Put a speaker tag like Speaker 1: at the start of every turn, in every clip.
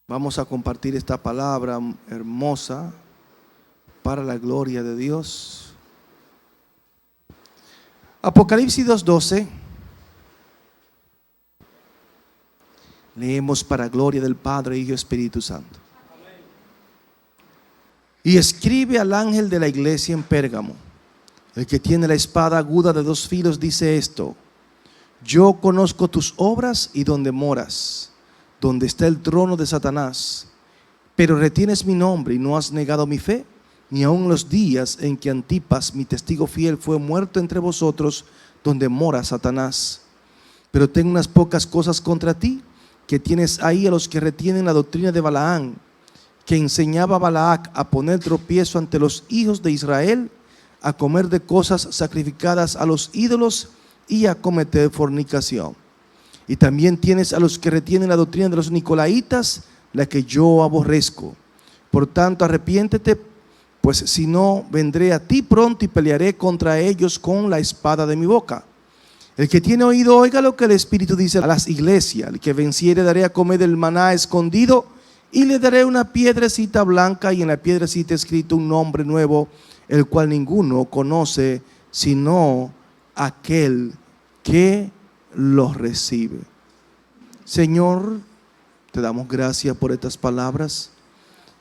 Speaker 1: Vamos a compartir esta palabra hermosa para la gloria de Dios. Apocalipsis 2:12. Leemos para gloria del Padre, Hijo y Espíritu Santo. Y escribe al ángel de la iglesia en Pérgamo, el que tiene la espada aguda de 2 filos, dice esto: yo conozco tus obras y donde moras, donde está el trono de Satanás, pero retienes mi nombre y no has negado mi fe, ni aun los días en que Antipas, mi testigo fiel, fue muerto entre vosotros, donde mora Satanás. Pero tengo unas pocas cosas contra ti, que tienes ahí a los que retienen la doctrina de Balaam, que enseñaba a Balac a poner tropiezo ante los hijos de Israel, a comer de cosas sacrificadas a los ídolos y a cometer fornicación. Y también tienes a los que retienen la doctrina de los nicolaitas, la que yo aborrezco. Por tanto, arrepiéntete, pues si no, vendré a ti pronto y pelearé contra ellos con la espada de mi boca. El que tiene oído, oiga lo que el Espíritu dice a las iglesias. El que venciere, daré a comer del maná escondido, y le daré una piedrecita blanca, y en la piedrecita escrito un nombre nuevo, el cual ninguno conoce sino aquel que los recibe. Señor, te damos gracias por estas palabras.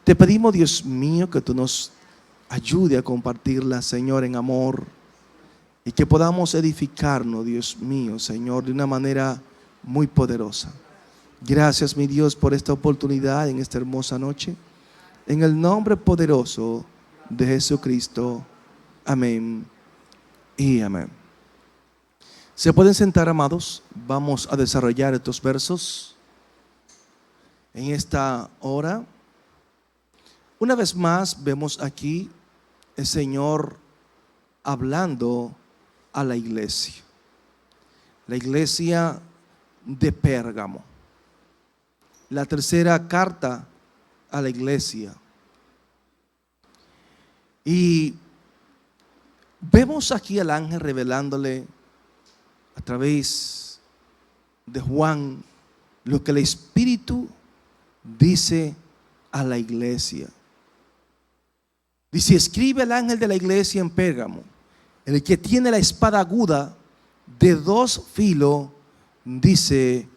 Speaker 1: Te pedimos, Dios mío, que tú nos ayude a compartirlas, Señor, en amor, y que podamos edificarnos, Dios mío, Señor, de una manera muy poderosa. Gracias, mi Dios, por esta oportunidad en esta hermosa noche. En el nombre poderoso de Jesucristo. Amén y amén. ¿Se pueden sentar, amados? Vamos a desarrollar estos versos en esta hora. Una vez más vemos aquí el Señor hablando a la iglesia de Pérgamo, la tercera carta a la iglesia. Y vemos aquí al ángel revelándole a través de Juan lo que el Espíritu dice a la iglesia. Dice: escribe al ángel de la iglesia en Pérgamo, el que tiene la espada aguda de 2 filos, dice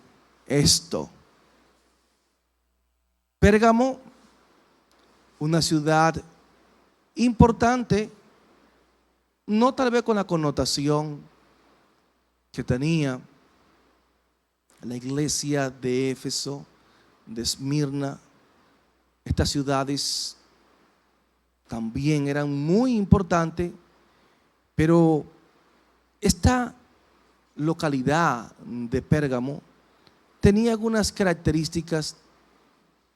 Speaker 1: esto. Pérgamo, una ciudad importante, no tal vez con la connotación que tenía la iglesia de Éfeso, de Esmirna. Estas ciudades también eran muy importantes, pero esta localidad de Pérgamo tenía algunas características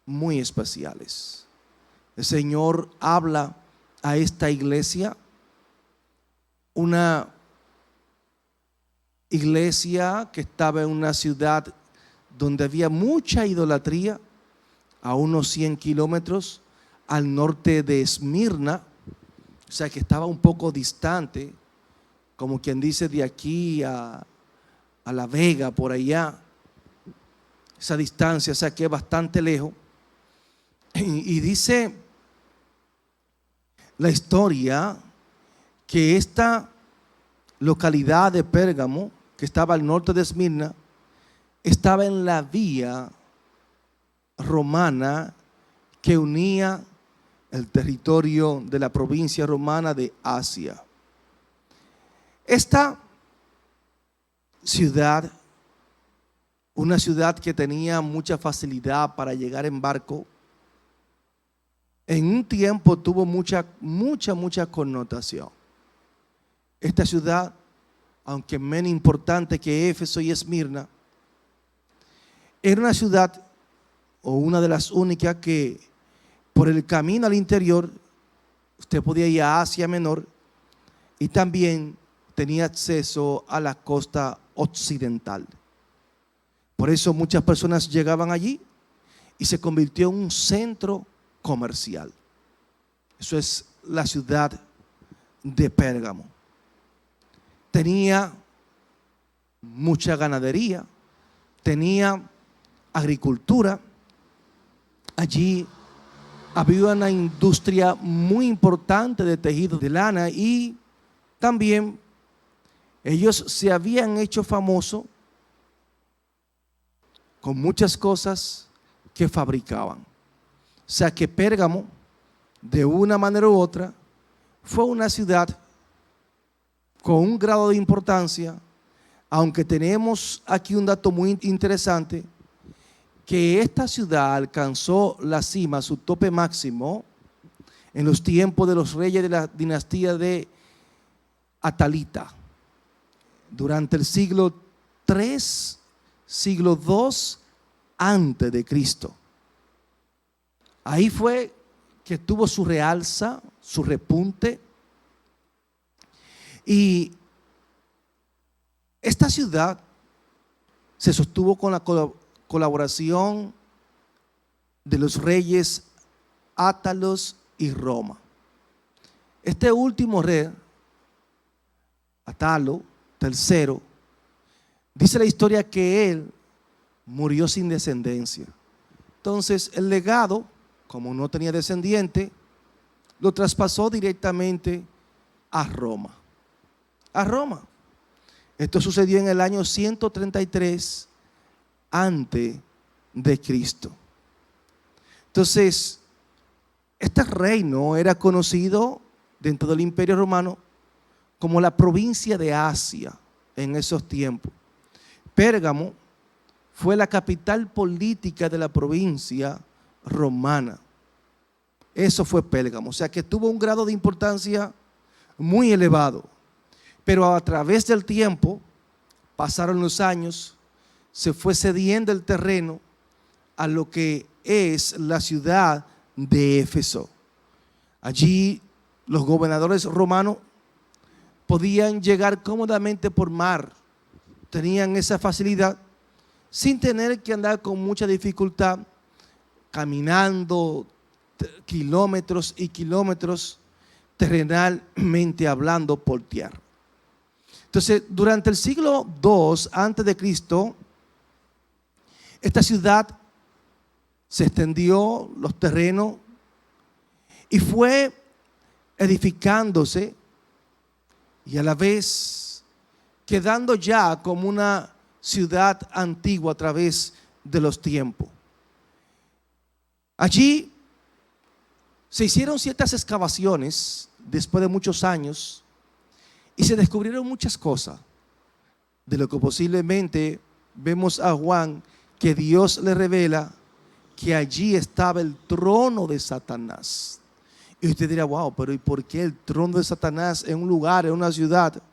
Speaker 1: muy especiales. El Señor habla a esta iglesia, una iglesia que estaba en una ciudad donde había mucha idolatría, a unos 100 kilómetros al norte de Esmirna, o sea que estaba un poco distante, como quien dice de aquí a La Vega, por allá, esa distancia, o sea que es bastante lejos. Y dice la historia que esta localidad de Pérgamo, que estaba al norte de Esmirna, estaba en la vía romana que unía el territorio de la provincia romana de Asia. Esta ciudad, una ciudad que tenía mucha facilidad para llegar en barco, en un tiempo tuvo mucha connotación. Esta ciudad, aunque menos importante que Éfeso y Esmirna, era una ciudad, o una de las únicas, que por el camino al interior usted podía ir a Asia Menor, y también tenía acceso a la costa occidental. Por eso muchas personas llegaban allí y se convirtió en un centro comercial. Eso es la ciudad de Pérgamo. Tenía mucha ganadería, tenía agricultura, Allí había una industria muy importante de tejido de lana y también ellos se habían hecho famosos con muchas cosas que fabricaban. O sea que Pérgamo, de una manera u otra, fue una ciudad con un grado de importancia, aunque tenemos aquí un dato muy interesante, que esta ciudad alcanzó la cima, su tope máximo, en los tiempos de los reyes de la dinastía de Atalita, durante el siglo III, siglo II antes de Cristo. Ahí fue que tuvo su realza, su repunte. Y esta ciudad se sostuvo con la colaboración de los reyes Átalos y Roma. Este último rey, Atalo III, dice la historia que él murió sin descendencia. Entonces el legado, como no tenía descendiente, lo traspasó directamente a Roma. A Roma. Esto sucedió en el año 133 antes de Cristo. Entonces, este reino era conocido dentro del Imperio Romano como la provincia de Asia en esos tiempos. Pérgamo fue la capital política de la provincia romana. Eso fue Pérgamo, o sea que tuvo un grado de importancia muy elevado. Pero a través del tiempo, pasaron los años, se fue cediendo el terreno a lo que es la ciudad de Éfeso. Allí los gobernadores romanos podían llegar cómodamente por mar, tenían esa facilidad sin tener que andar con mucha dificultad, caminando kilómetros y kilómetros, terrenalmente hablando, por tierra. Entonces, durante el siglo II antes de Cristo, esta ciudad se extendió los terrenos y fue edificándose y a la vez quedando ya como una ciudad antigua a través de los tiempos. Allí se hicieron ciertas excavaciones después de muchos años y se descubrieron muchas cosas, de lo que posiblemente vemos a Juan que Dios le revela que allí estaba el trono de Satanás. Y usted dirá, wow, pero ¿y por qué el trono de Satanás en un lugar, en una ciudad?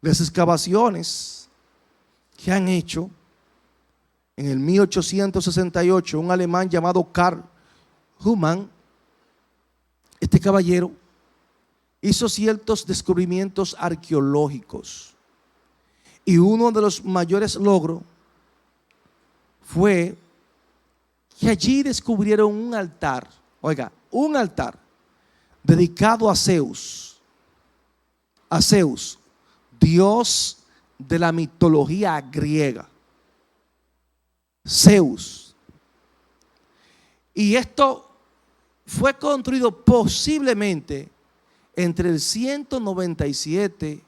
Speaker 1: Las excavaciones que han hecho en el 1868, un alemán llamado Karl Humann, este caballero hizo ciertos descubrimientos arqueológicos y uno de los mayores logros fue que allí descubrieron un altar, oiga, un altar dedicado a Zeus, dios de la mitología griega, Zeus. Y esto fue construido posiblemente entre el 197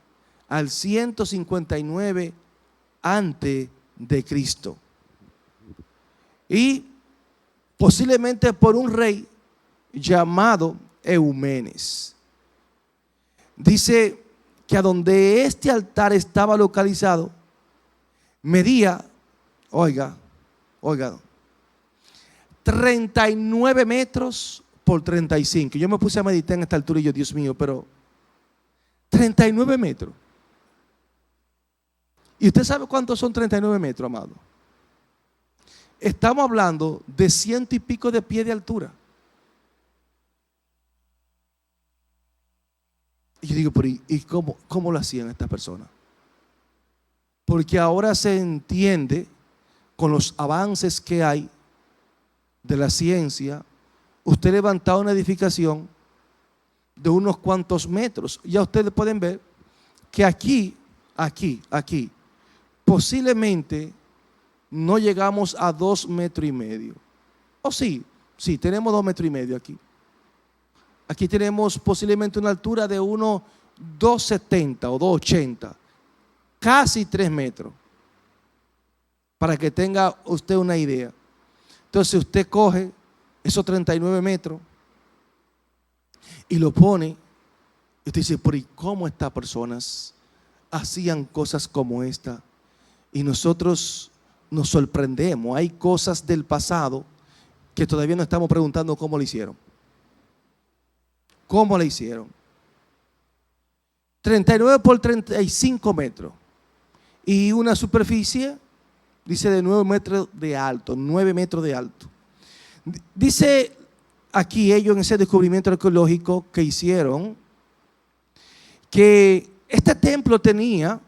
Speaker 1: al 159 antes de Cristo. Y posiblemente por un rey llamado Eumenes. Dice que a donde este altar estaba localizado, medía, oiga, 39 metros por 35. Yo me puse a meditar en esta altura y yo, Dios mío, pero 39 metros. ¿Y usted sabe cuántos son 39 metros, amado? Estamos hablando de 100 y pico de pie de altura. Y yo digo, pero ¿y cómo lo hacían estas personas? Porque ahora se entiende, con los avances que hay de la ciencia, usted levanta una edificación de unos cuantos metros. Ya ustedes pueden ver que aquí, posiblemente no llegamos a 2,5 metros. Oh, sí, sí, tenemos 2,5 metros aquí. Aquí tenemos posiblemente una altura de unos 2,70 o 2,80, casi 3 metros, para que tenga usted una idea. Entonces usted coge esos 39 metros y lo pone, y usted dice, ¿pero y cómo estas personas hacían cosas como esta? Y nosotros nos sorprendemos. Hay cosas del pasado que todavía nos estamos preguntando cómo lo hicieron. ¿Cómo lo hicieron? 39 por 35 metros. Y una superficie, dice, de 9 metros de alto. 9 metros de alto. Dice aquí ellos en ese descubrimiento arqueológico que hicieron, que este templo tenía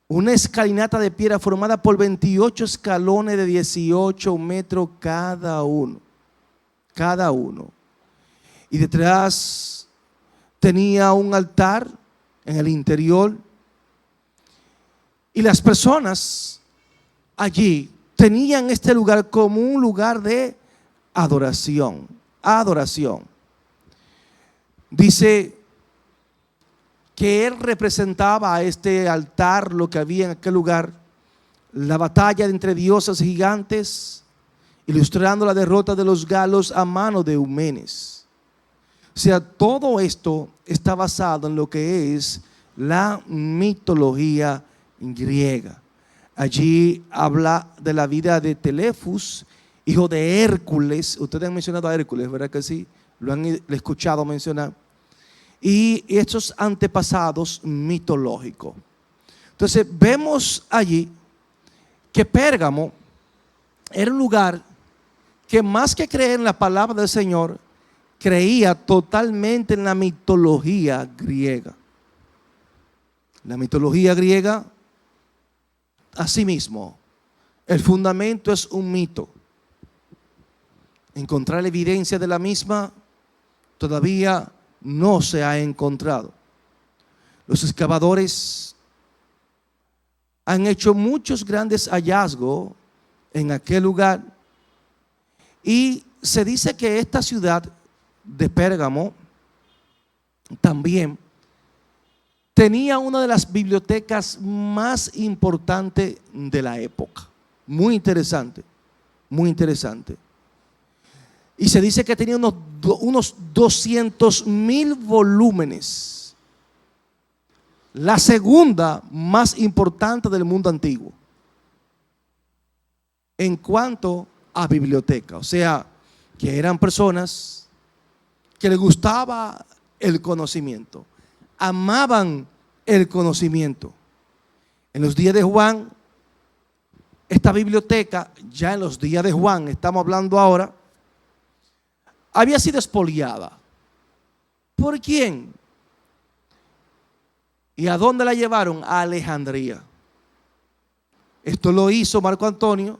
Speaker 1: una escalinata de piedra formada por 28 escalones de 18 metros cada uno. Cada uno. Y detrás tenía un altar en el interior. Y las personas allí tenían este lugar como un lugar de adoración. Adoración. Dice que él representaba a este altar, lo que había en aquel lugar, la batalla entre dioses gigantes, ilustrando la derrota de los galos a mano de Eumenes. O sea, todo esto está basado en lo que es la mitología griega. Allí habla de la vida de Telefus, hijo de Hércules. Ustedes han mencionado a Hércules, ¿verdad que sí? Lo han escuchado mencionar. Y estos antepasados mitológicos. Entonces vemos allí que Pérgamo era un lugar que, más que creer en la palabra del Señor, creía totalmente en la mitología griega. La mitología griega, asimismo, el fundamento es un mito. Encontrar la evidencia de la misma todavía no se ha encontrado. Los excavadores han hecho muchos grandes hallazgos en aquel lugar, y se dice que esta ciudad de Pérgamo también tenía una de las bibliotecas más importantes de la época. Muy interesante, muy interesante. Y se dice que tenía unos 200,000 volúmenes. La segunda más importante del mundo antiguo en cuanto a biblioteca. O sea, que eran personas que les gustaba el conocimiento, amaban el conocimiento. En los días de Juan, esta biblioteca, ya en los días de Juan, estamos hablando ahora, había sido expoliada. ¿Por quién? ¿Y a dónde la llevaron? A Alejandría. Esto lo hizo Marco Antonio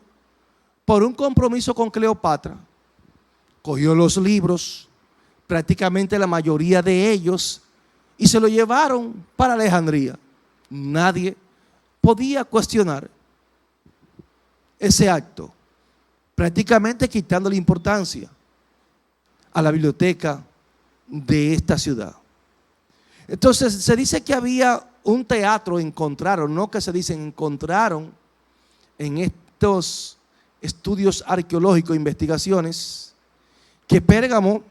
Speaker 1: por un compromiso con Cleopatra. Cogió los libros, prácticamente la mayoría de ellos, y se lo llevaron para Alejandría. Nadie podía cuestionar ese acto, prácticamente quitándole importancia a la biblioteca de esta ciudad. Entonces se dice que había un teatro, encontraron en estos estudios arqueológicos, investigaciones, que Pérgamo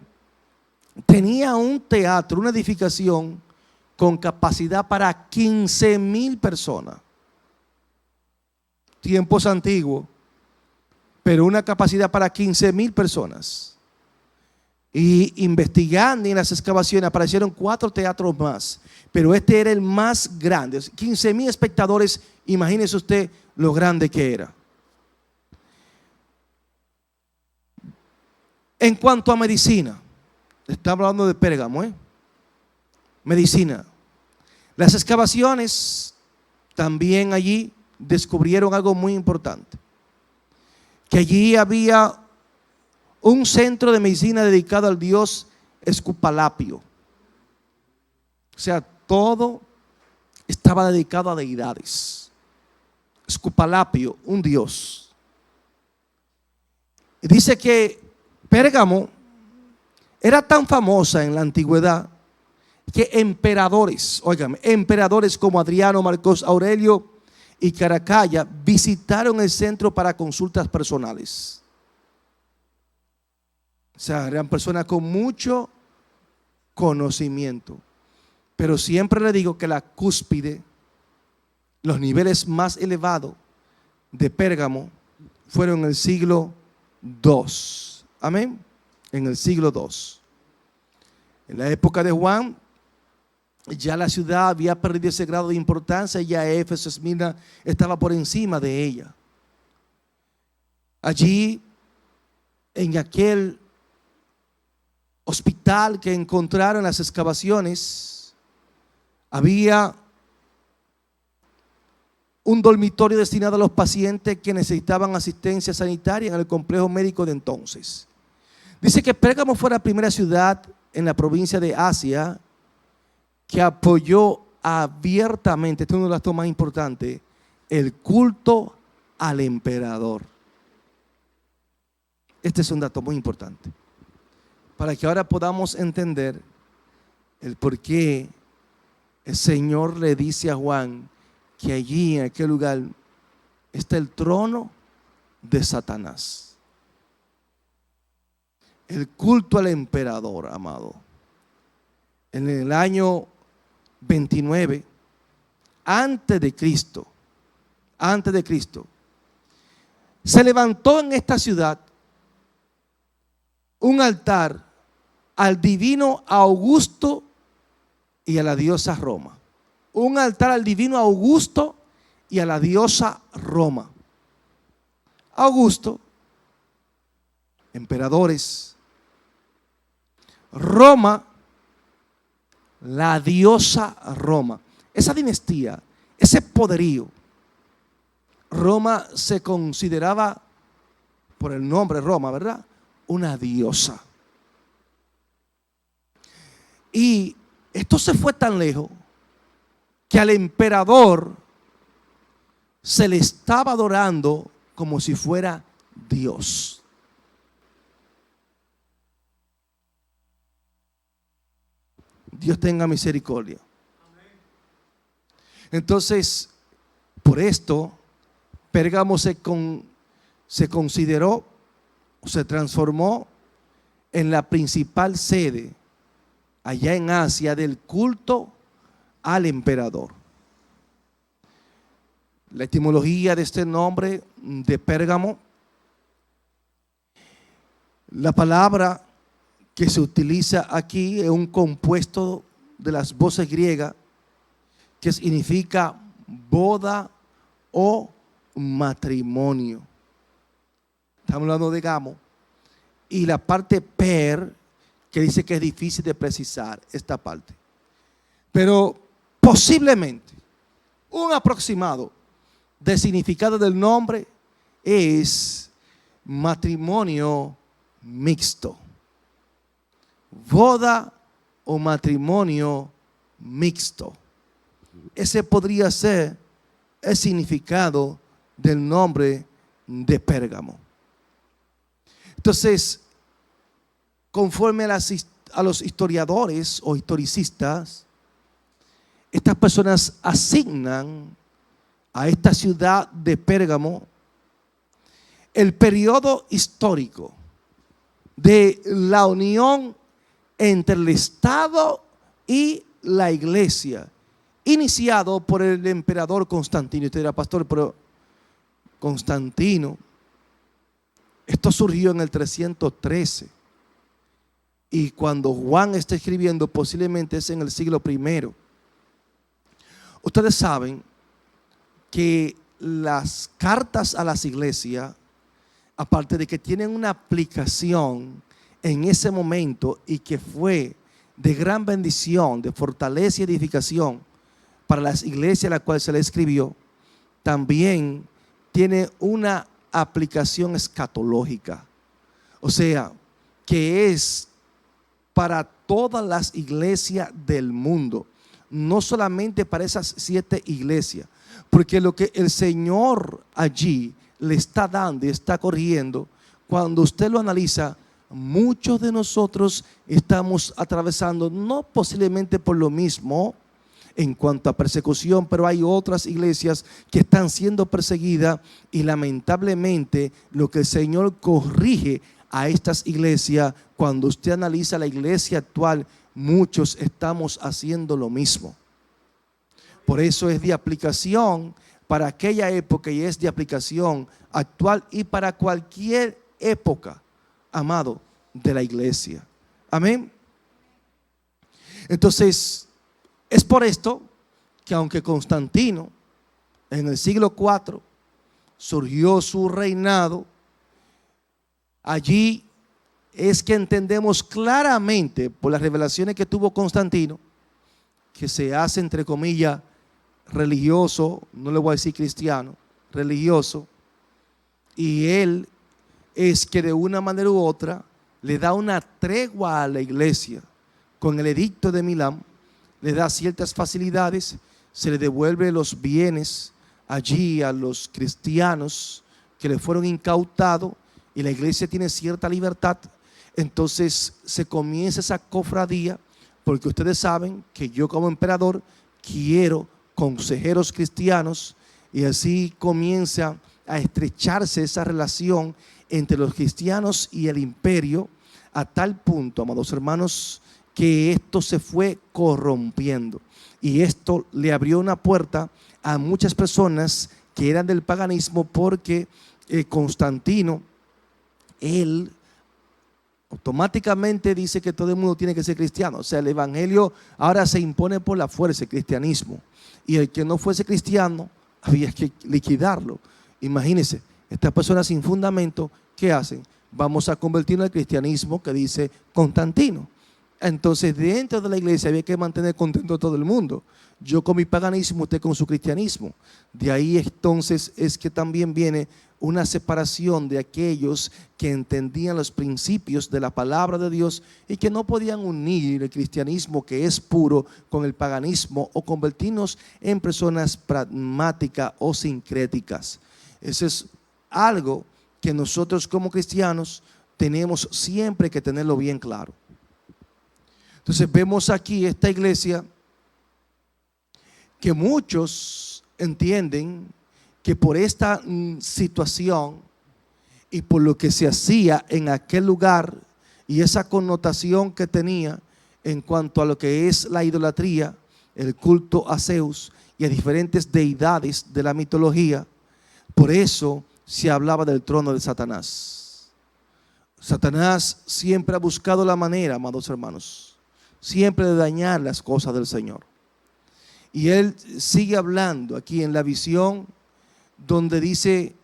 Speaker 1: tenía un teatro, una edificación con capacidad para 15,000 personas. Tiempos antiguos, pero una capacidad para 15,000 personas. Y investigando en las excavaciones aparecieron 4 teatros más, pero este era el más grande. 15,000 espectadores, imagínese usted lo grande que era. En cuanto a medicina, estamos hablando de Pérgamo, medicina. Las excavaciones también allí descubrieron algo muy importante, que allí había un centro de medicina dedicado al dios Esculapio. O sea, todo estaba dedicado a deidades. Esculapio, un dios. Y dice que Pérgamo era tan famosa en la antigüedad que emperadores, óigame, emperadores como Adriano, Marcos Aurelio y Caracalla visitaron el centro para consultas personales. O sea, eran personas con mucho conocimiento. Pero siempre le digo que la cúspide, los niveles más elevados de Pérgamo fueron en el siglo II. Amén. En el siglo II. En la época de Juan, ya la ciudad había perdido ese grado de importancia. Ya Éfeso, Esmirna estaba por encima de ella. Allí, en aquel hospital que encontraron en las excavaciones, había un dormitorio destinado a los pacientes que necesitaban asistencia sanitaria en el complejo médico de entonces. Dice que Pérgamo fue la primera ciudad en la provincia de Asia que apoyó abiertamente, este es uno de los datos más importantes, el culto al emperador. Este es un dato muy importante, para que ahora podamos entender el por qué el Señor le dice a Juan que allí en aquel lugar está el trono de Satanás. El culto al emperador, amado. En el año 29 antes de Cristo, se levantó en esta ciudad un altar al divino Augusto y a la diosa Roma. Un altar al divino Augusto y a la diosa Roma. Augusto, emperadores. Roma, la diosa Roma. Esa dinastía, ese poderío. Roma se consideraba, por el nombre Roma, ¿verdad?, una diosa. Y esto se fue tan lejos que al emperador se le estaba adorando como si fuera Dios. Dios tenga misericordia. Entonces, por esto, Pérgamo se consideró, se transformó en la principal sede allá en Asia del culto al emperador. La etimología de este nombre de Pérgamo, la palabra que se utiliza aquí es un compuesto de las voces griegas que significa boda o matrimonio. Estamos hablando de gamo. Y la parte per, que dice que es difícil de precisar esta parte. Pero posiblemente un aproximado del significado del nombre es matrimonio mixto. Boda o matrimonio mixto. Ese podría ser el significado del nombre de Pérgamo. Entonces, conforme a los historiadores o historicistas, estas personas asignan a esta ciudad de Pérgamo el periodo histórico de la unión entre el Estado y la iglesia, iniciado por el emperador Constantino. Usted dirá, pastor, pero Constantino, esto surgió en el 313. Y cuando Juan está escribiendo, posiblemente es en el siglo I. Ustedes saben que las cartas a las iglesias, aparte de que tienen una aplicación en ese momento y que fue de gran bendición, de fortaleza y edificación para las iglesias a las cuales se le escribió, también tiene una aplicación escatológica. O sea, que es para todas las iglesias del mundo, no solamente para esas 7 iglesias, porque lo que el Señor allí le está dando y está corrigiendo cuando usted lo analiza, muchos de nosotros estamos atravesando, no posiblemente por lo mismo en cuanto a persecución, pero hay otras iglesias que están siendo perseguidas y lamentablemente lo que el Señor corrige a estas iglesias, cuando usted analiza la iglesia actual, muchos estamos haciendo lo mismo. Por eso es de aplicación para aquella época y es de aplicación actual y para cualquier época, amado, de la iglesia. Amén. Entonces, es por esto que aunque Constantino en el siglo IV surgió su reinado, allí es que entendemos claramente por las revelaciones que tuvo Constantino, que se hace entre comillas religioso, no le voy a decir cristiano, religioso, y él es que de una manera u otra le da una tregua a la iglesia con el edicto de Milán, le da ciertas facilidades, se le devuelve los bienes allí a los cristianos que le fueron incautados y la iglesia tiene cierta libertad. Entonces se comienza esa cofradía, porque ustedes saben que yo como emperador quiero consejeros cristianos, y así comienza a estrecharse esa relación entre los cristianos y el imperio, a tal punto, amados hermanos, que esto se fue corrompiendo, y esto le abrió una puerta a muchas personas que eran del paganismo, porque Constantino, él automáticamente dice que todo el mundo tiene que ser cristiano. O sea, el evangelio ahora se impone por la fuerza, el cristianismo, y el que no fuese cristiano había que liquidarlo. Imagínense, estas personas sin fundamento, ¿qué hacen? Vamos a convertirlo al cristianismo que dice Constantino. Entonces dentro de la iglesia había que mantener contento a todo el mundo. Yo con mi paganismo, usted con su cristianismo. De ahí entonces es que también viene una separación de aquellos que entendían los principios de la palabra de Dios y que no podían unir el cristianismo, que es puro, con el paganismo, o convertirnos en personas pragmáticas o sincréticas. Eso es algo que nosotros como cristianos tenemos siempre que tenerlo bien claro. Entonces vemos aquí esta iglesia que muchos entienden que por esta situación y por lo que se hacía en aquel lugar y esa connotación que tenía en cuanto a lo que es la idolatría, el culto a Zeus y a diferentes deidades de la mitología, por eso se hablaba del trono de Satanás. Satanás siempre ha buscado la manera, amados hermanos, siempre de dañar las cosas del Señor. Y él sigue hablando aquí en la visión donde dice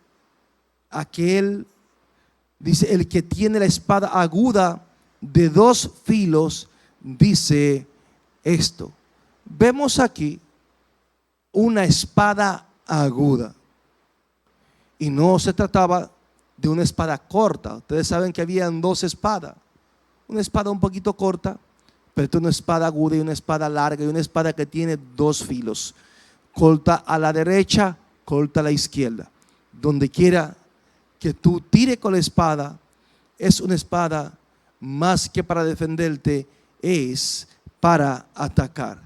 Speaker 1: dice el que tiene la espada aguda de 2 filos, dice esto. Vemos aquí una espada aguda, y no se trataba de una espada corta. Ustedes saben que habían 2 espadas, una espada un poquito corta, pero esta es una espada aguda y una espada larga, y una espada que tiene 2 filos, corta a la derecha, corta a la izquierda. Donde quiera que tú tires con la espada, es una espada más que para defenderte, es para atacar,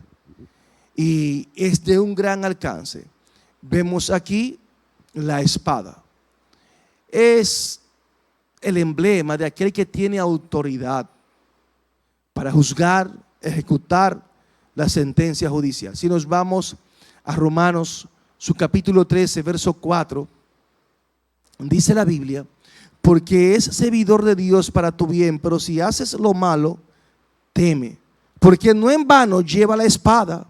Speaker 1: y es de un gran alcance. Vemos aquí la espada, es el emblema de aquel que tiene autoridad para juzgar, ejecutar la sentencia judicial. Si nos vamos a Romanos, su capítulo 13, verso 4, dice la Biblia: porque es servidor de Dios para tu bien, pero si haces lo malo, teme, porque no en vano lleva la espada,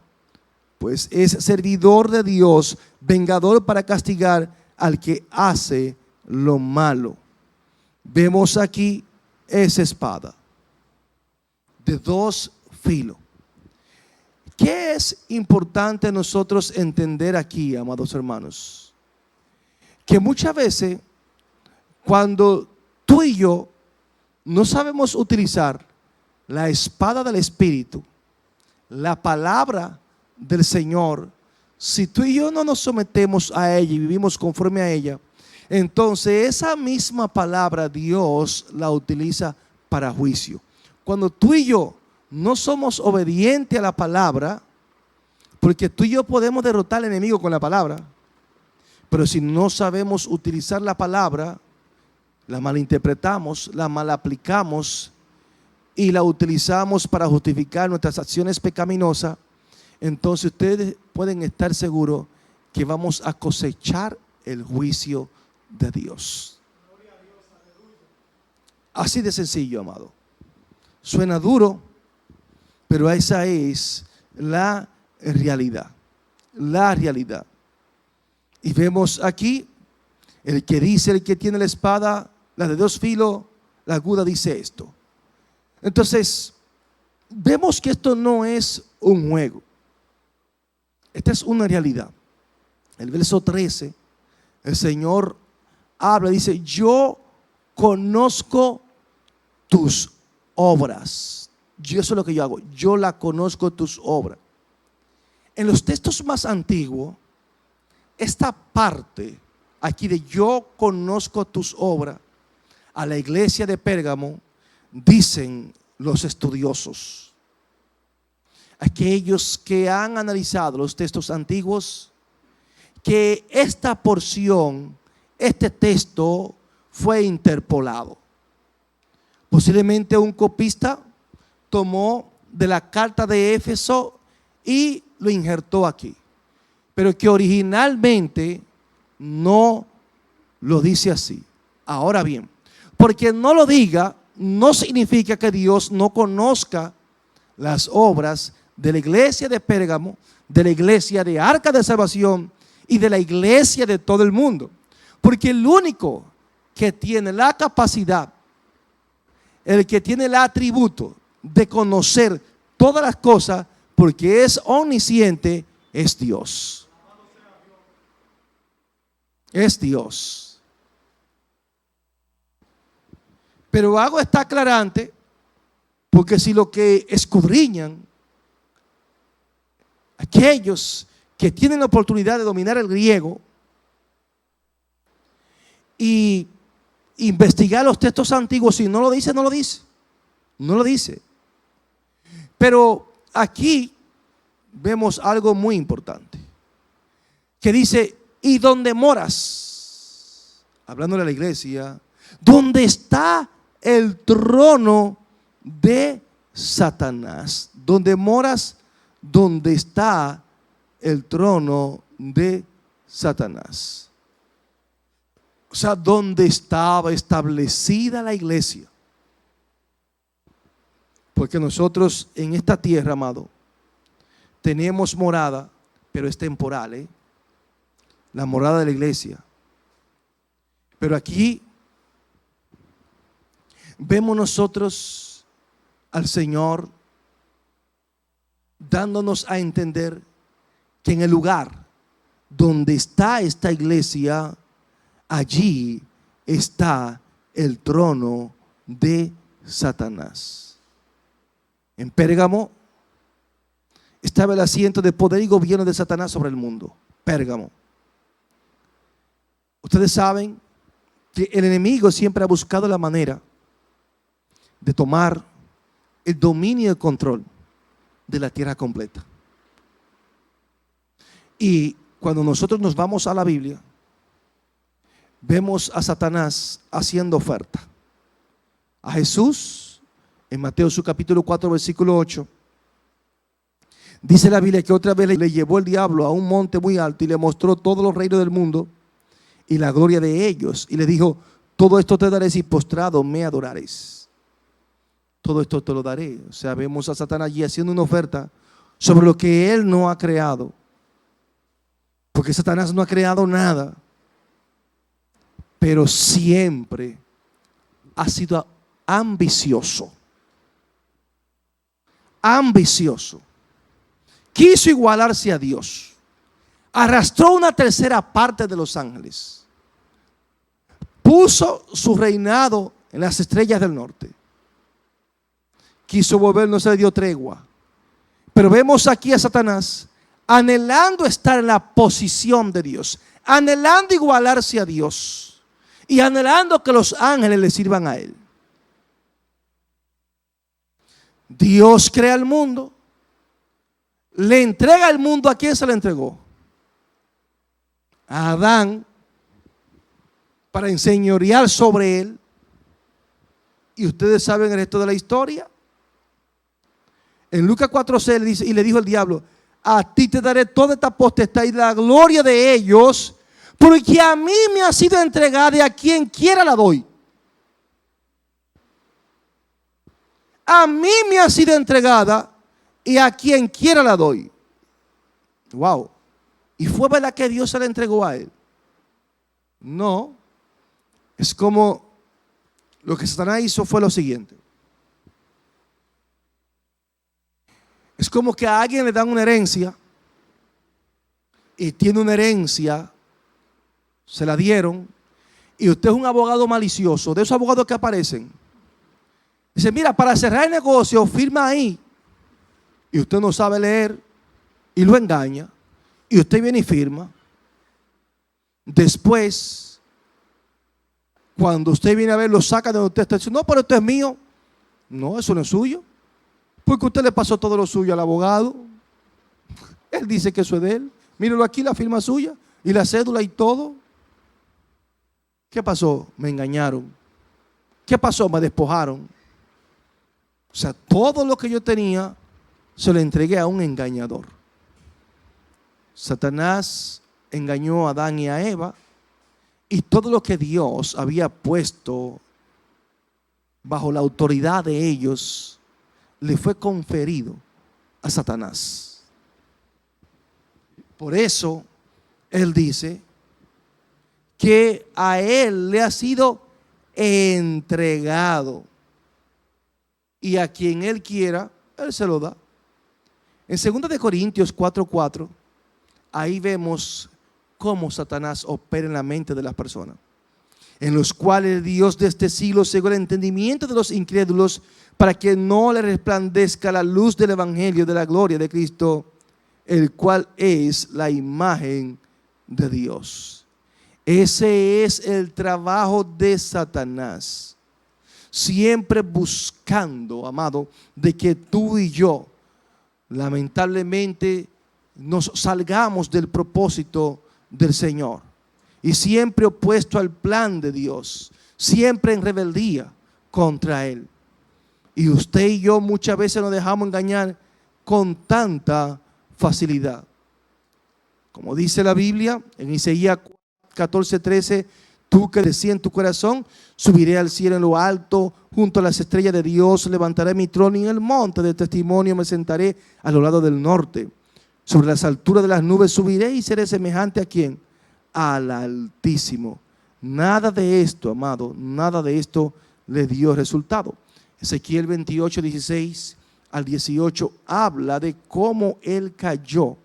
Speaker 1: pues es servidor de Dios, vengador para castigar al que hace lo malo. Vemos aquí esa espada de 2 filos. ¿Qué es importante nosotros entender aquí, amados hermanos? Que muchas veces cuando tú y yo no sabemos utilizar la espada del Espíritu, la palabra del Señor, si tú y yo no nos sometemos a ella y vivimos conforme a ella, Entonces esa misma palabra Dios la utiliza para juicio. Cuando tú y yo no somos obedientes a la palabra, porque tú y yo podemos derrotar al enemigo con la palabra, pero si no sabemos utilizar la palabra, la malinterpretamos, la malaplicamos y la utilizamos para justificar nuestras acciones pecaminosas, entonces ustedes pueden estar seguros que vamos a cosechar el juicio de Dios. Así de sencillo, amado. Suena duro, pero esa es la realidad. La realidad. Y vemos aquí, el que tiene la espada, la de dos filos, la aguda, dice esto. Entonces, vemos que esto no es un juego. Esta es una realidad. El verso 13, el Señor habla, dice, yo conozco tus obras. Eso es lo que yo hago. Yo la conozco tus obras. En los textos más antiguos, esta parte aquí de yo conozco tus obras, a la iglesia de Pérgamo, dicen los estudiosos, aquellos que han analizado los textos antiguos, que esta porción, este texto fue interpolado. Posiblemente un copista tomó de la carta de Éfeso y lo injertó aquí, pero que originalmente no lo dice así. Ahora bien, porque no lo diga, no significa que Dios no conozca las obras de la iglesia de Pérgamo, de la iglesia de Arca de Salvación y de la iglesia de todo el mundo. Porque el único que tiene la capacidad, el que tiene el atributo de conocer todas las cosas, porque es omnisciente, es Dios. Es Dios. Pero hago esta aclarante, porque si lo que escudriñan aquellos que tienen la oportunidad de dominar el griego y investigar los textos antiguos, si no lo dice, no lo dice. No lo dice. Pero aquí vemos algo muy importante, que dice, y donde moras, hablando de la iglesia, donde está el trono de Satanás, donde moras, donde está el trono de Satanás. O sea, donde estaba establecida la iglesia. Porque nosotros en esta tierra, amado, tenemos morada, pero es temporal, la morada de la iglesia. Pero aquí vemos nosotros al Señor dándonos a entender que en el lugar donde está esta iglesia, allí está el trono de Satanás. En Pérgamo estaba el asiento de poder y gobierno de Satanás sobre el mundo. Pérgamo. Ustedes saben que el enemigo siempre ha buscado la manera de tomar el dominio y el control de la tierra completa. Y cuando nosotros nos vamos a la Biblia, vemos a Satanás haciendo oferta a Jesús. En Mateo su capítulo 4 versículo 8 dice la Biblia que otra vez le llevó el diablo a un monte muy alto y le mostró todos los reinos del mundo y la gloria de ellos, y le dijo, todo esto te daré si postrado me adorares. Todo esto te lo daré. O sea, vemos a Satanás allí haciendo una oferta sobre lo que él no ha creado, porque Satanás no ha creado nada, pero siempre ha sido ambicioso. Ambicioso. Quiso igualarse a Dios. Arrastró una tercera parte de los ángeles. Puso su reinado en las estrellas del norte. Quiso volver, no se le dio tregua. Pero vemos aquí a Satanás anhelando estar en la posición de Dios, anhelando igualarse a Dios. y anhelando que los ángeles le sirvan a él. Dios crea el mundo, le entrega el mundo. ¿A quién se le entregó? A Adán, para enseñorear sobre él. Y ustedes saben el resto de la historia. En Lucas 4:6 dice, y le dijo el diablo: a ti te daré toda esta potestad y la gloria de ellos, porque a mí me ha sido entregada y a quien quiera la doy. A mí me ha sido entregada y a quien quiera la doy. Wow. ¿Y fue verdad que Dios se la entregó a él? No. Es como lo que Satanás hizo fue lo siguiente. Es como que a alguien le dan una herencia y tiene una herencia, se la dieron, y usted es un abogado malicioso, de esos abogados que aparecen. Dice: mira, para cerrar el negocio, firma ahí. Y usted no sabe leer y lo engaña. Y usted viene y firma. Después, cuando usted viene a ver, lo saca de donde usted está diciendo: no, pero esto es mío. No, eso no es suyo. Porque usted le pasó todo lo suyo al abogado. Él dice que eso es de él. Míralo aquí, la firma suya y la cédula y todo. ¿Qué pasó? Me engañaron. ¿Qué pasó? Me despojaron. O sea, todo lo que yo tenía se lo entregué a un engañador. Satanás engañó a Adán y a Eva, y todo lo que Dios había puesto bajo la autoridad de ellos le fue conferido a Satanás. Por eso él dice que a él le ha sido entregado, y a quien él quiera, él se lo da. En 2 Corintios 4:4, ahí vemos cómo Satanás opera en la mente de las personas, en los cuales Dios de este siglo cegó el entendimiento de los incrédulos, para que no le resplandezca la luz del evangelio de la gloria de Cristo, el cual es la imagen de Dios. Ese es el trabajo de Satanás, siempre buscando, amado, de que tú y yo lamentablemente nos salgamos del propósito del Señor, y siempre opuesto al plan de Dios, siempre en rebeldía contra Él. Y usted y yo muchas veces nos dejamos engañar con tanta facilidad. Como dice la Biblia en Isaías 14:13: tú que decías en tu corazón: subiré al cielo en lo alto, junto a las estrellas de Dios levantaré mi trono, y en el monte de testimonio me sentaré a los lados del norte. Sobre las alturas de las nubes subiré y seré semejante ¿a quién? Al Altísimo. Nada de esto, amado, nada de esto le dio resultado. Ezequiel 28:16 al 18 habla de cómo él cayó.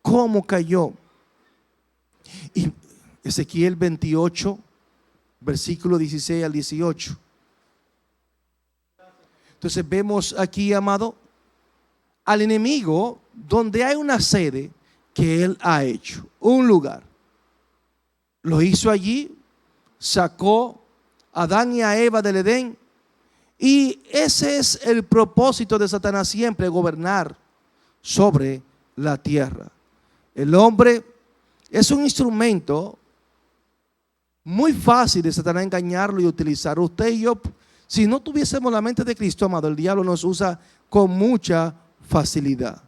Speaker 1: Cómo cayó. Y Ezequiel 28, versículo 16 al 18. Entonces vemos aquí, amado, al enemigo donde hay una sede que él ha hecho, un lugar. Lo hizo allí, sacó a Adán y a Eva del Edén. Y ese es el propósito de Satanás siempre: gobernar sobre la tierra. El hombre es un instrumento muy fácil de Satanás engañarlo y utilizar. Usted y yo, si no tuviésemos la mente de Cristo, amado, el diablo nos usa con mucha facilidad.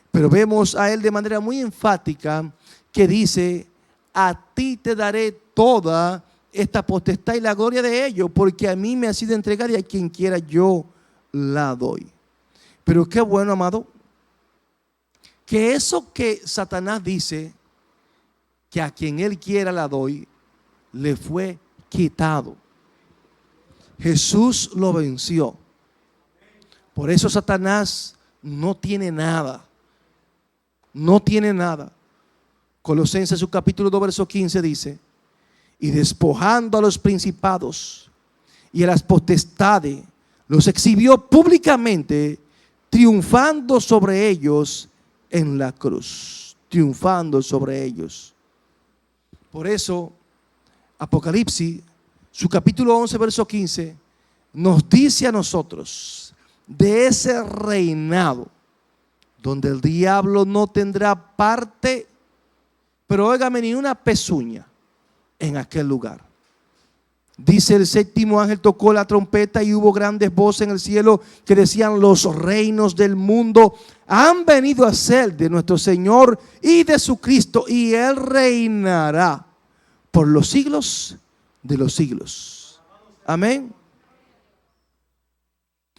Speaker 1: Pero vemos a él de manera muy enfática que dice: a ti te daré toda esta potestad y la gloria de ellos, porque a mí me ha sido entregada y a quien quiera yo la doy. Pero qué bueno, amado, que eso que Satanás dice, que a quien él quiera la doy, le fue quitado. Jesús lo venció. Por eso Satanás no tiene nada. No tiene nada. Colosenses su capítulo 2 verso 15 dice: y despojando a los principados y a las potestades, los exhibió públicamente, triunfando sobre ellos en la cruz. Triunfando sobre ellos. Por eso Apocalipsis, su capítulo 11, verso 15, nos dice a nosotros de ese reinado donde el diablo no tendrá parte, pero óigame, ni una pezuña en aquel lugar. Dice: el séptimo ángel tocó la trompeta y hubo grandes voces en el cielo que decían: los reinos del mundo han venido a ser de nuestro Señor y de su Cristo, y Él reinará por los siglos de los siglos. Amén.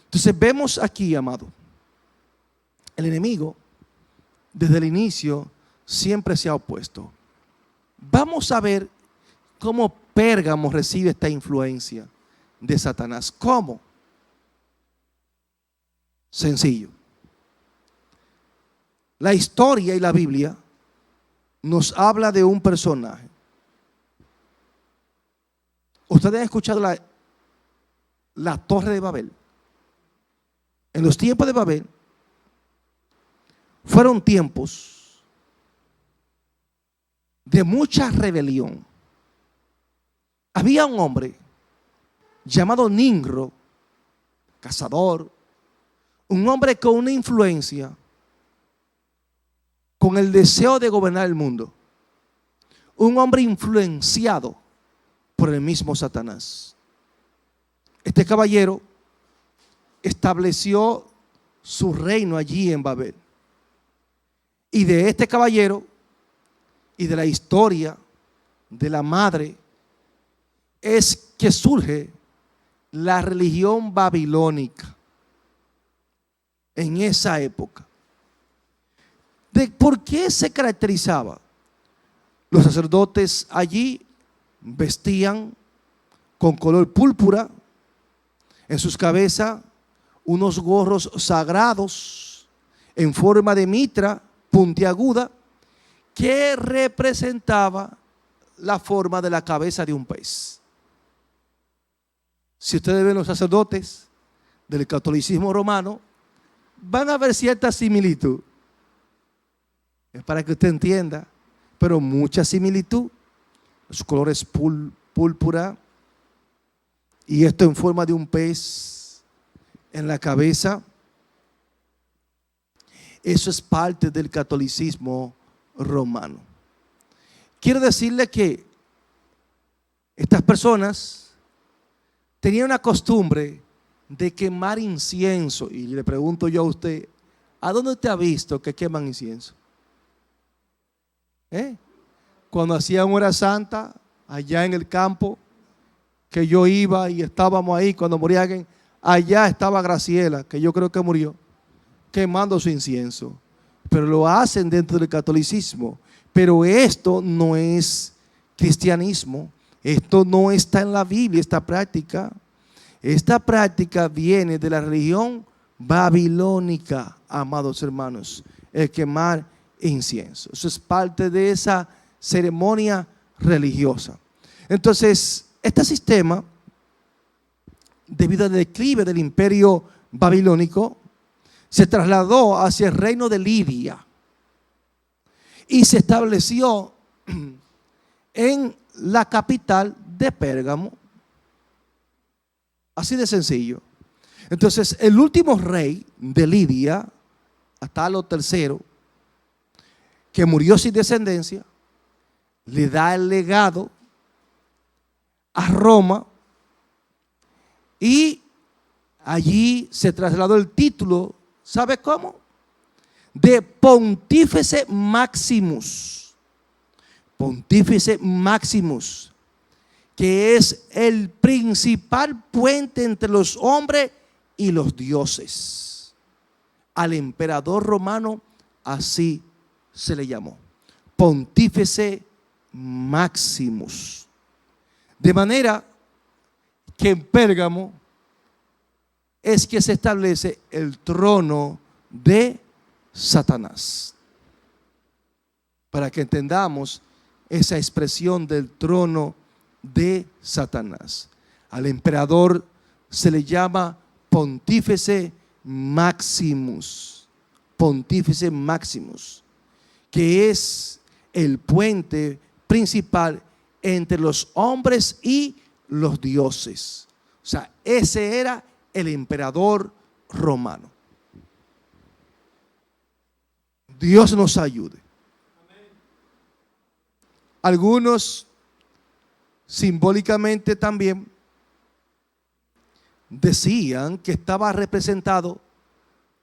Speaker 1: Entonces vemos aquí, amado, el enemigo desde el inicio siempre se ha opuesto. Vamos a ver cómo Pérgamo recibe esta influencia de Satanás. ¿Cómo? Sencillo. La historia y la Biblia nos habla de un personaje. Ustedes han escuchado la Torre de Babel. En los tiempos de Babel fueron tiempos de mucha rebelión. Había un hombre llamado Nimrod, cazador, un hombre con una influencia, con el deseo de gobernar el mundo, un hombre influenciado por el mismo Satanás. Este caballero estableció su reino allí en Babel. Y de este caballero y de la historia de la madre es que surge la religión babilónica en esa época. ¿Por qué se caracterizaba? Los sacerdotes allí vestían con color púrpura, en sus cabezas unos gorros sagrados en forma de mitra puntiaguda que representaba la forma de la cabeza de un pez. Si ustedes ven los sacerdotes del catolicismo romano, van a ver cierta similitud. Es para que usted entienda, pero mucha similitud. Los colores púrpura y esto en forma de un pez en la cabeza. Eso es parte del catolicismo romano. Quiero decirle que estas personas tenían una costumbre de quemar incienso. Y le pregunto yo a usted, ¿a dónde usted ha visto que queman incienso? Cuando hacían hora santa allá en el campo, que yo iba y estábamos ahí, cuando moría alguien, allá estaba Graciela, que yo creo que murió, quemando su incienso. Pero lo hacen dentro del catolicismo. Pero esto no es cristianismo, esto no está en la Biblia, esta práctica. Esta práctica viene de la religión babilónica, amados hermanos, el quemar incienso. Eso es parte de esa ceremonia religiosa. Entonces, este sistema, debido al declive del imperio babilónico, se trasladó hacia el reino de Lidia y se estableció en la capital de Pérgamo. Así de sencillo. Entonces, el último rey de Lidia, Atalo III, que murió sin descendencia, le da el legado a Roma y allí se trasladó el título, ¿sabe cómo? De Pontífice Maximus. Pontífice Maximus, que es el principal puente entre los hombres y los dioses. Al emperador romano así se le llamó, Pontífice Maximus. De manera que en Pérgamo es que se establece el trono de Satanás. Para que entendamos esa expresión del trono de Satanás. Al emperador se le llama Pontífice Maximus. Pontífice Maximus, que es el puente principal entre los hombres y los dioses. O sea, ese era el emperador romano. Dios nos ayude. Algunos simbólicamente también decían que estaba representado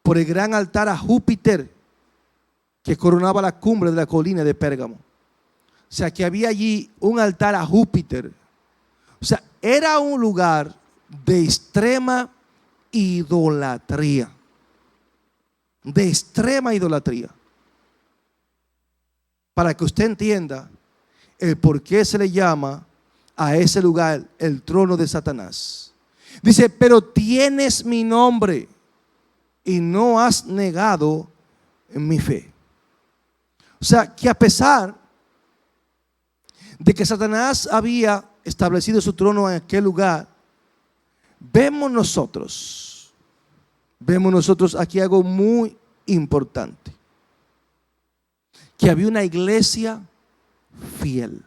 Speaker 1: por el gran altar a Júpiter que coronaba la cumbre de la colina de Pérgamo. O sea, que había allí un altar a Júpiter. O sea, era un lugar de extrema idolatría. De extrema idolatría. Para que usted entienda el por qué se le llama a ese lugar el trono de Satanás. Dice, pero tienes mi nombre y no has negado mi fe. O sea, que a pesar de que Satanás había establecido su trono en aquel lugar, vemos nosotros aquí algo muy importante. Que había una iglesia fiel.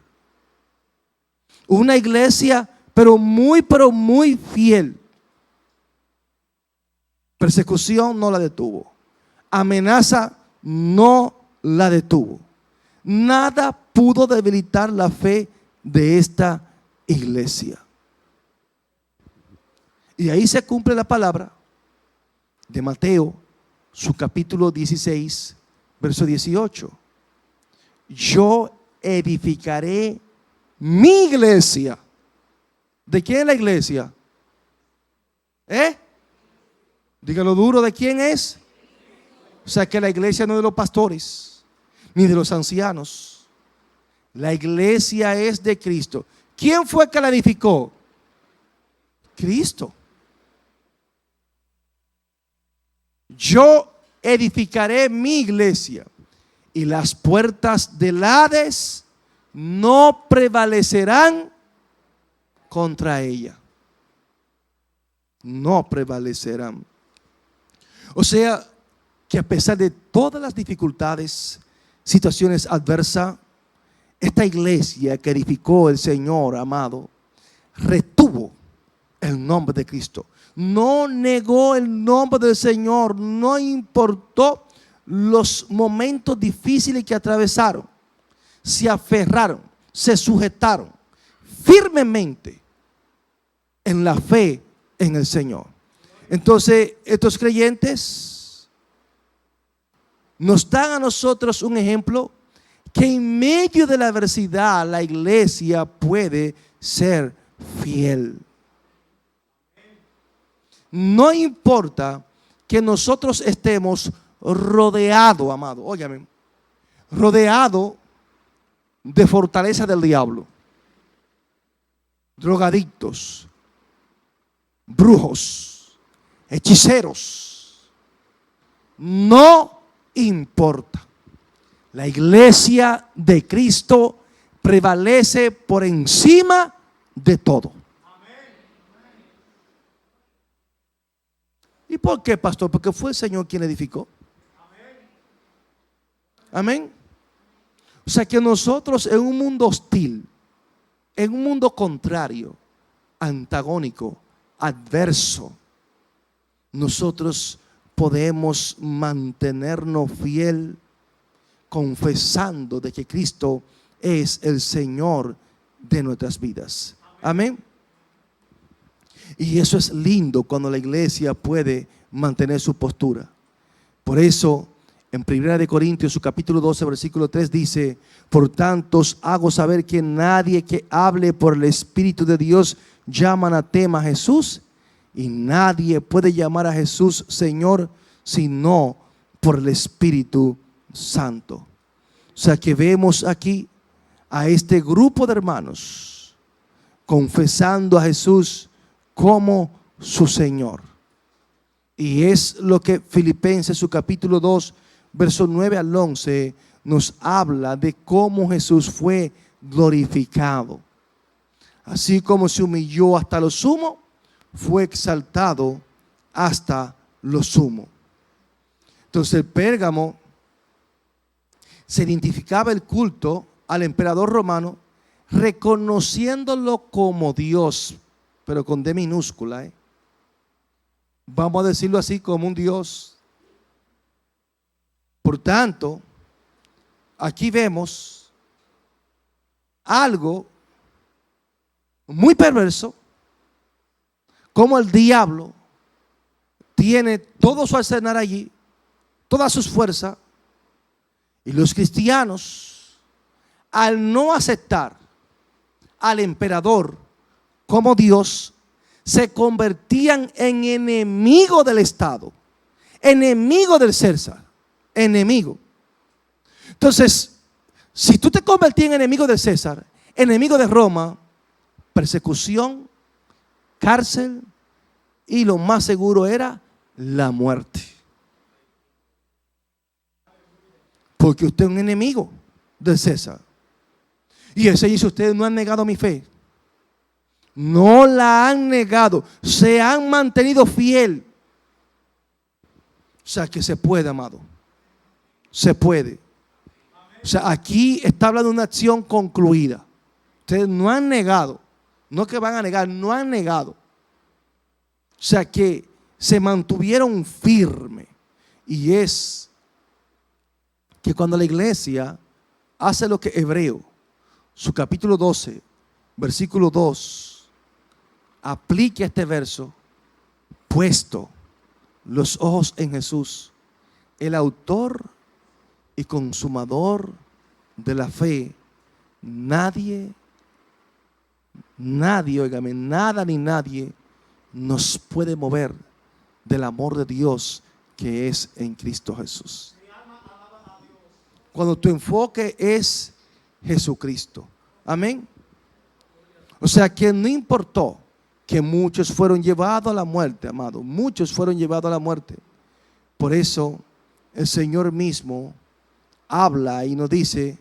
Speaker 1: Una iglesia pero muy fiel. Persecución no la detuvo. Amenaza no la detuvo. Nada pudo debilitar la fe de esta iglesia. Y ahí se cumple la palabra de Mateo, su capítulo 16, verso 18. Yo edificaré mi iglesia. ¿De quién es la iglesia? Dígalo duro, ¿de quién es? O sea que la iglesia no es de los pastores, ni de los ancianos. La iglesia es de Cristo. ¿Quién fue que la edificó? Cristo. Yo edificaré mi iglesia y las puertas del Hades no prevalecerán contra ella. No prevalecerán. O sea, que a pesar de todas las dificultades, situaciones adversas, esta iglesia que edificó el Señor amado, retuvo el nombre de Cristo. No negó el nombre del Señor, no importó los momentos difíciles que atravesaron. Se aferraron, se sujetaron firmemente en la fe en el Señor. Entonces, estos creyentes nos dan a nosotros un ejemplo que en medio de la adversidad la iglesia puede ser fiel. No importa que nosotros estemos rodeados, amado, óigame, rodeados de fortaleza del diablo, drogadictos, brujos, hechiceros. No importa. La iglesia de Cristo prevalece por encima de todo. ¿Y por qué, pastor? Porque fue el Señor quien edificó. Amén. O sea que nosotros en un mundo hostil, en un mundo contrario, antagónico, adverso, nosotros podemos mantenernos fiel, confesando de que Cristo es el Señor de nuestras vidas. Amén. Y eso es lindo cuando la iglesia puede mantener su postura. Por eso en 1 Corintios, su capítulo 12, versículo 3 dice: por tanto os hago saber que nadie que hable por el Espíritu de Dios llama anatema a Jesús, y nadie puede llamar a Jesús Señor sino por el Espíritu Santo. O sea que vemos aquí a este grupo de hermanos confesando a Jesús como su Señor. Y es lo que Filipenses, su capítulo 2, versos 9 al 11, nos habla de cómo Jesús fue glorificado. Así como se humilló hasta lo sumo, fue exaltado hasta lo sumo. Entonces el Pérgamo se identificaba el culto al emperador romano reconociéndolo como Dios, pero con D minúscula, vamos a decirlo así, como un Dios. Por tanto, aquí vemos algo muy perverso, como el diablo tiene todo su arsenal allí, todas sus fuerzas, y los cristianos, al no aceptar al emperador como Dios, se convertían en enemigo del Estado, enemigo del César, enemigo. Entonces, si tú te convertías en enemigo del César, enemigo de Roma, persecución, cárcel, y lo más seguro era la muerte. Porque usted es un enemigo del César. Y el Señor dice: ustedes no han negado mi fe. No la han negado. Se han mantenido fiel. O sea que se puede, amado. Se puede. O sea, aquí está hablando de una acción concluida. Ustedes no han negado. No que van a negar, no han negado. O sea que se mantuvieron firmes. Y es que cuando la iglesia hace lo que Hebreo, su capítulo 12, versículo 2, aplique este verso: puesto los ojos en Jesús, el autor y consumador de la fe, nadie, óigame, nada ni nadie nos puede mover del amor de Dios que es en Cristo Jesús. Cuando tu enfoque es Jesucristo. Amén. O sea que no importó que muchos fueron llevados a la muerte, amado. Muchos fueron llevados a la muerte. Por eso el Señor mismo habla y nos dice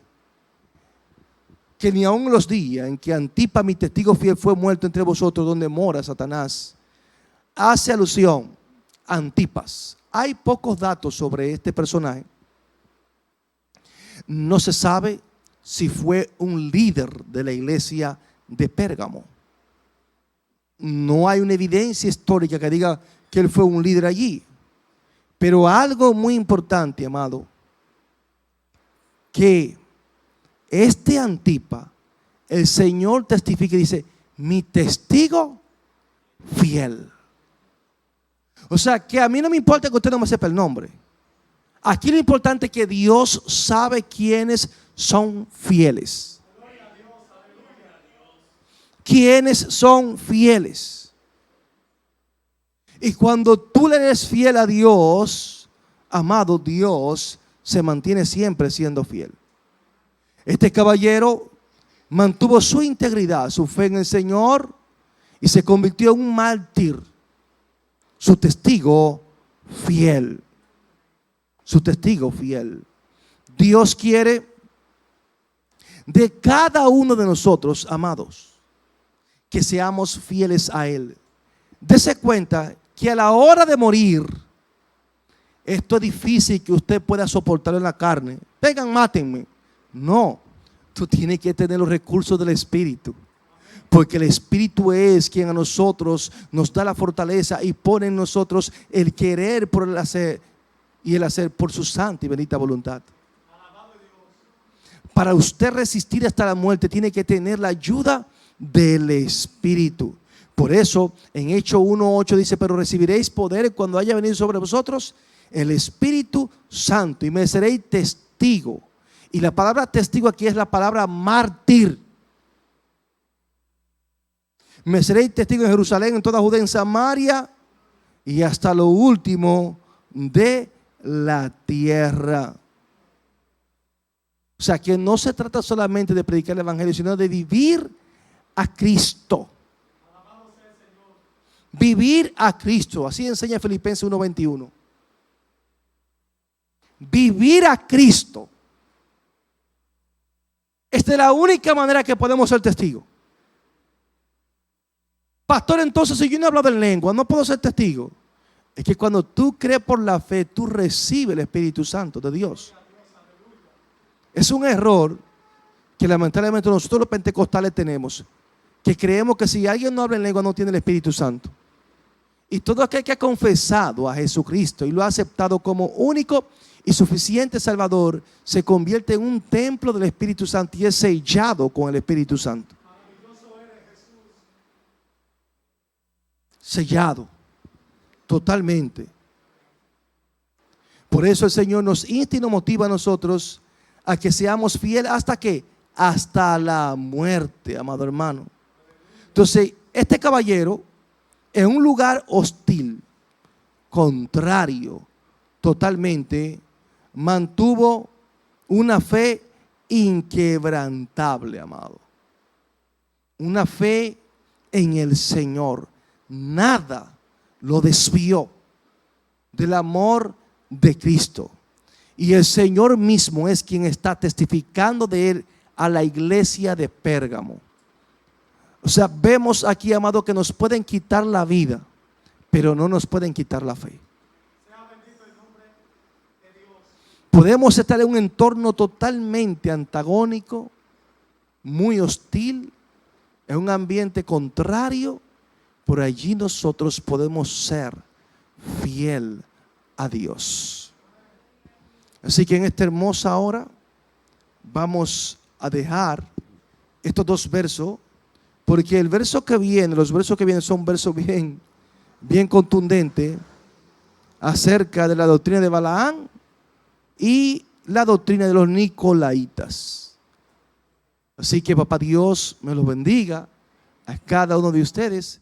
Speaker 1: que ni aun los días en que Antipas, mi testigo fiel, fue muerto entre vosotros, donde mora Satanás. Hace alusión a Antipas. Hay pocos datos sobre este personaje. No se sabe si fue un líder de la iglesia de Pérgamo. No hay una evidencia histórica que diga que él fue un líder allí. Pero algo muy importante, amado, que este Antipas, el Señor testifica y dice: mi testigo fiel. O sea que a mí no me importa que usted no me sepa el nombre. Aquí lo importante es que Dios sabe quiénes son fieles. Quiénes son fieles. Y cuando tú le eres fiel a Dios, amado, Dios se mantiene siempre siendo fiel. Este caballero mantuvo su integridad, su fe en el Señor, y se convirtió en un mártir. Su testigo fiel. Su testigo fiel. Dios quiere de cada uno de nosotros, amados, que seamos fieles a Él. Dese cuenta que a la hora de morir, esto es difícil que usted pueda soportarlo en la carne. Vengan, mátenme. No, tú tienes que tener los recursos del Espíritu. Porque el Espíritu es quien a nosotros nos da la fortaleza y pone en nosotros el querer por el hacer y el hacer por su santa y bendita voluntad. Para usted resistir hasta la muerte tiene que tener la ayuda del Espíritu. Por eso en Hechos 1:8 dice: pero recibiréis poder cuando haya venido sobre vosotros el Espíritu Santo y me seréis testigo. Y la palabra testigo aquí es la palabra mártir. Me seréis testigo en Jerusalén, en toda Judea, en Samaria y hasta lo último de la tierra. O sea que no se trata solamente de predicar el evangelio, sino de vivir a Cristo. Vivir a Cristo. Así enseña Filipenses 1:21. Vivir a Cristo. Esta es la única manera que podemos ser testigos. Pastor, entonces si yo no hablo de lengua, no puedo ser testigo. Es que cuando tú crees por la fe, tú recibes el Espíritu Santo de Dios. Es un error que lamentablemente nosotros los pentecostales tenemos, que creemos que si alguien no habla en lengua no tiene el Espíritu Santo. Y todo aquel que ha confesado a Jesucristo y lo ha aceptado como único y suficiente Salvador, se convierte en un templo del Espíritu Santo y es sellado con el Espíritu Santo. Sellado totalmente. Por eso el Señor nos insta y nos motiva a nosotros a que seamos fieles hasta que hasta la muerte, amado hermano. Entonces, este caballero, en un lugar hostil, contrario, totalmente, mantuvo una fe inquebrantable, amado. Una fe en el Señor. Nada lo desvió del amor de Cristo. Y el Señor mismo es quien está testificando de él a la iglesia de Pérgamo. O sea, vemos aquí, amado, que nos pueden quitar la vida, pero no nos pueden quitar la fe. Podemos estar en un entorno totalmente antagónico, muy hostil, en un ambiente contrario. Por allí nosotros podemos ser fiel a Dios. Así que en esta hermosa hora vamos a dejar estos dos versos, porque el verso que viene, los versos que vienen son versos bien contundentes acerca de la doctrina de Balaam y la doctrina de los Nicolaitas. Así que papá Dios me los bendiga a cada uno de ustedes.